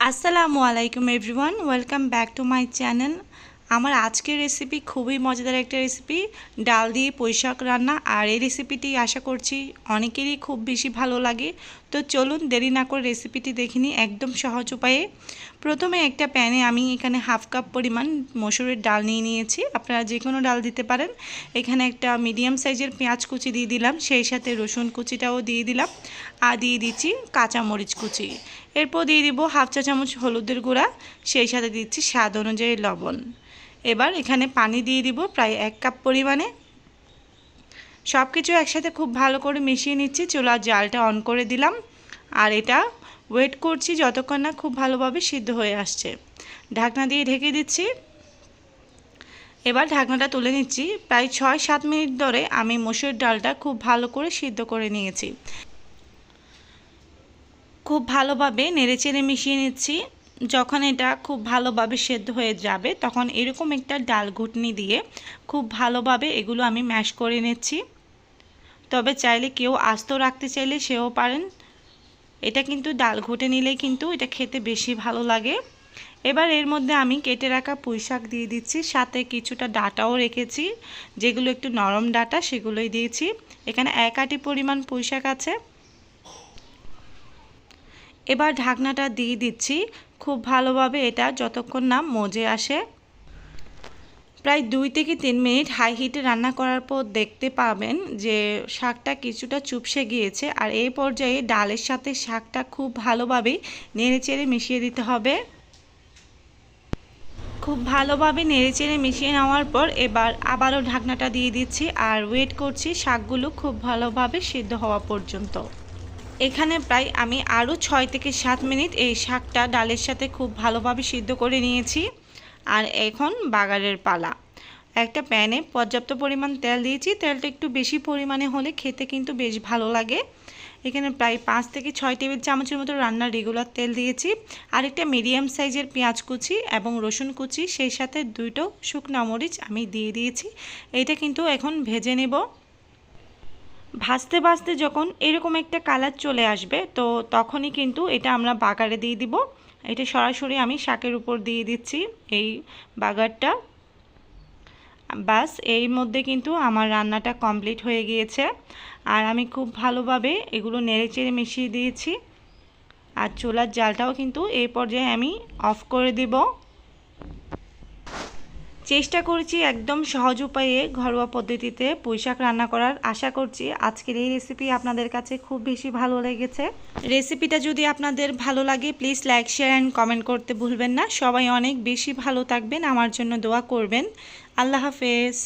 আসসালামু আলাইকুম everyone, welcome back to my channel. আমার আজকের রেসিপি খুবই মজাদার একটা রেসিপি, ডাল দিয়ে পুঁইশাক রান্না। আর এই রেসিপিটি আশা করছি অনেকেরই খুব বেশি ভালো লাগে। তো চলুন দেরি না করে রেসিপিটি দেখে নিই একদম সহজ উপায়ে। প্রথমে একটা প্যানে আমি এখানে হাফ কাপ পরিমাণ মসুরের ডাল নিয়ে নিয়েছি। আপনারা যে কোনো ডাল দিতে পারেন। এখানে একটা মিডিয়াম সাইজের পেঁয়াজ কুচি দিয়ে দিলাম, সেই সাথে রসুন কুচিটাও দিয়ে দিলাম, আর দিয়ে দিচ্ছি কাঁচামরিচ কুচি। এরপর দিয়ে দিব হাফ চা চামচ হলুদের গুঁড়া, সেই সাথে দিচ্ছি স্বাদ অনুযায়ী লবণ। এবার এখানে পানি দিয়ে দিব প্রায় 1 কাপ পরিমাণে। সব কিছু একসাথে খুব ভালো করে মিশিয়ে নিচ্ছি। চুলার জালটা অন করে দিলাম, আর এটা ওয়েট করছি যতক্ষণ না খুব ভালোভাবে সিদ্ধ হয়ে আসছে। ঢাকনা দিয়ে ঢেকে দিচ্ছি। এবার ঢাকনাটা তুলে নিচ্ছি। প্রায় 6-7 মিনিট ধরে আমি মসুর ডালটা খুব ভালো করে সিদ্ধ করে নিয়েছি। খুব ভালোভাবে নেড়েচেড়ে মিশিয়ে নিচ্ছি। যখন এটা খুব ভালোভাবে সেদ্ধ হয়ে যাবে তখন এরকম একটা ডাল ঘুটনি দিয়ে খুব ভালোভাবে এগুলো আমি ম্যাশ করে নিচ্ছি। তবে চাইলে কেউ আস্ত রাখতে চাইলে সেও পারেন। এটা কিন্তু ডাল ঘুটে নিলেই কিন্তু এটা খেতে বেশি ভালো লাগে। এবার এর মধ্যে আমি কেটে রাখা পুঁইশাক দিয়ে দিচ্ছি, সাথে কিছুটা ডাঁটাও রেখেছি, যেগুলো একটু নরম ডাঁটা সেগুলোই দিয়েছি। এখানে 1 আঁটি পরিমাণ পুঁইশাক আছে। এবার ঢাকনাটা দিয়ে দিচ্ছি খুব ভালোভাবে এটা যতক্ষণ না মজে আসে। প্রায় 2 থেকে 3 মিনিট হাই হিটে রান্না করার পর দেখতে পাবেন যে শাকটা কিছুটা চুপসে গিয়েছে। আর এই পর্যায়ে ডালের সাথে শাকটা খুব ভালোভাবে নেড়েচেড়ে মিশিয়ে দিতে হবে। খুব ভালোভাবে নেড়েচেড়ে মিশিয়ে নেওয়ার পর এবার আবারও ঢাকনাটা দিয়ে দিচ্ছি, আর ওয়েট করছি শাকগুলো খুব ভালোভাবে সিদ্ধ হওয়া পর্যন্ত। এখানে প্রায় আমি আরও 6 থেকে 7 মিনিট এই শাকটা ডালের সাথে খুব ভালোভাবে সিদ্ধ করে নিয়েছি। আর এখন বাগারের পালা। একটা প্যানে পর্যাপ্ত পরিমাণ তেল দিয়েছি। তেলটা একটু বেশি পরিমাণে হলে খেতে কিন্তু বেশ ভালো লাগে। এখানে প্রায় 5 থেকে 6 টেবিল চামচের মতো রান্নার রেগুলার তেল দিয়েছি। আর একটা মিডিয়াম সাইজের পেঁয়াজ কুচি এবং রসুন কুচি, সেই সাথে 2টো শুকনো মরিচ আমি দিয়ে দিয়েছি। এটা কিন্তু এখন ভেজে নেব। ভাজতে ভাজতে যখন এরকম একটা কালার চলে আসবে তো তখনই কিন্তু এটা আমরা বাগারে দিয়ে দিব। এটা সরাসরি আমি শাকের উপর দিয়ে দিচ্ছি এই বাগারটা। বাস এর মধ্যে কিন্তু আমার রান্নাটা কমপ্লিট হয়ে গিয়েছে। আর আমি খুব ভালোভাবে এগুলো নেড়েচেড়ে মিশিয়ে দিয়েছি। আর চুলার জালটাও কিন্তু এই পর্যায়ে আমি অফ করে দেব। চেষ্টা করেছি একদম সহজ উপায়ে ঘরোয়া পদ্ধতিতে পুঁইশাক রান্না করার। আশা করছি আজকের এই রেসিপি আপনাদের কাছে খুব বেশি ভালো লেগেছে। রেসিপিটা যদি আপনাদের ভালো লাগে please like, share and comment করতে ভুলবেন না। সবাই অনেক বেশি ভালো থাকবেন, আমার জন্য দোয়া করবেন। আল্লাহ হাফেজ।